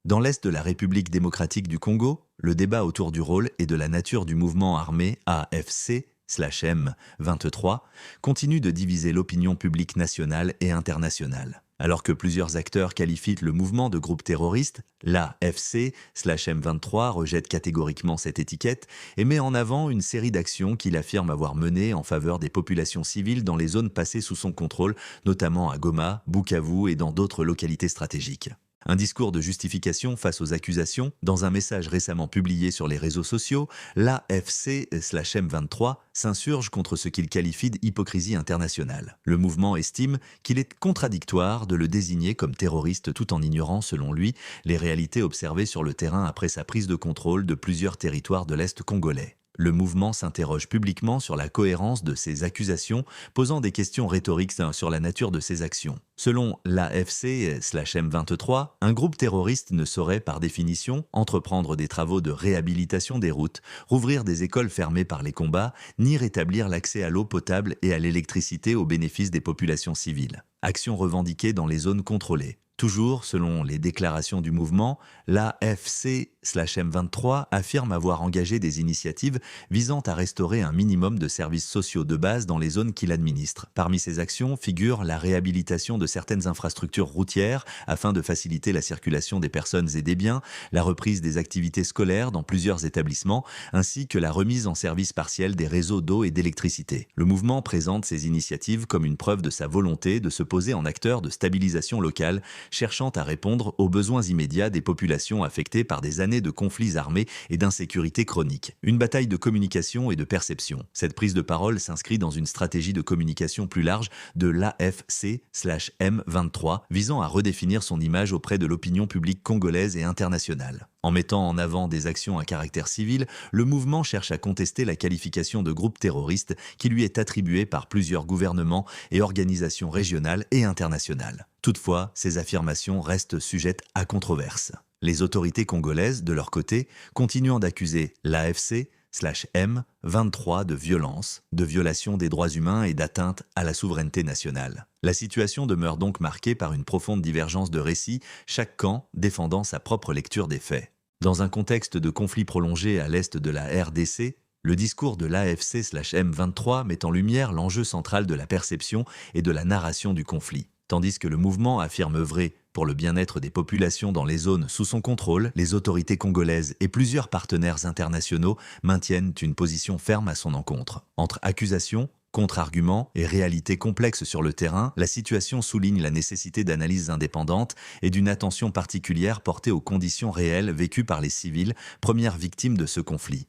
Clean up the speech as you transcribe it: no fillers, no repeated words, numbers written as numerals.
Dans l'est de la République démocratique du Congo, le débat autour du rôle et de la nature du mouvement armé AFC/M23 continue de diviser l'opinion publique nationale et internationale. Alors que plusieurs acteurs qualifient le mouvement de groupe terroriste, l'AFC/M23 rejette catégoriquement cette étiquette et met en avant une série d'actions qu'il affirme avoir menées en faveur des populations civiles dans les zones passées sous son contrôle, notamment à Goma, Bukavu et dans d'autres localités stratégiques. Un discours de justification face aux accusations, dans un message récemment publié sur les réseaux sociaux, l'AFC/M23 s'insurge contre ce qu'il qualifie d'hypocrisie internationale. Le mouvement estime qu'il est contradictoire de le désigner comme terroriste tout en ignorant, selon lui, les réalités observées sur le terrain après sa prise de contrôle de plusieurs territoires de l'Est congolais. Le mouvement s'interroge publiquement sur la cohérence de ces accusations, posant des questions rhétoriques sur la nature de ses actions. Selon l'AFC/M23, un groupe terroriste ne saurait, par définition, entreprendre des travaux de réhabilitation des routes, rouvrir des écoles fermées par les combats, ni rétablir l'accès à l'eau potable et à l'électricité au bénéfice des populations civiles. Actions revendiquées dans les zones contrôlées. Toujours, selon les déclarations du mouvement, l'AFC/M23 affirme avoir engagé des initiatives visant à restaurer un minimum de services sociaux de base dans les zones qu'il administre. Parmi ces actions figure la réhabilitation de certaines infrastructures routières afin de faciliter la circulation des personnes et des biens, la reprise des activités scolaires dans plusieurs établissements, ainsi que la remise en service partiel des réseaux d'eau et d'électricité. Le mouvement présente ces initiatives comme une preuve de sa volonté de se poser en acteur de stabilisation locale, cherchant à répondre aux besoins immédiats des populations affectées par des années de conflits armés et d'insécurité chronique. Une bataille de communication et de perception. Cette prise de parole s'inscrit dans une stratégie de communication plus large de l'AFC/M23 visant à redéfinir son image auprès de l'opinion publique congolaise et internationale. En mettant en avant des actions à caractère civil, le mouvement cherche à contester la qualification de groupe terroriste qui lui est attribuée par plusieurs gouvernements et organisations régionales et internationales. Toutefois, ces affirmations restent sujettes à controverse. Les autorités congolaises, de leur côté, continuant d'accuser l'AFC/M23 de violence, de violation des droits humains et d'atteinte à la souveraineté nationale. La situation demeure donc marquée par une profonde divergence de récits, chaque camp défendant sa propre lecture des faits. Dans un contexte de conflit prolongé à l'est de la RDC, le discours de l'AFC/M23 met en lumière l'enjeu central de la perception et de la narration du conflit. Tandis que le mouvement affirme œuvrer pour le bien-être des populations dans les zones sous son contrôle, les autorités congolaises et plusieurs partenaires internationaux maintiennent une position ferme à son encontre. Entre accusations, contre-arguments et réalités complexes sur le terrain, la situation souligne la nécessité d'analyses indépendantes et d'une attention particulière portée aux conditions réelles vécues par les civils, premières victimes de ce conflit.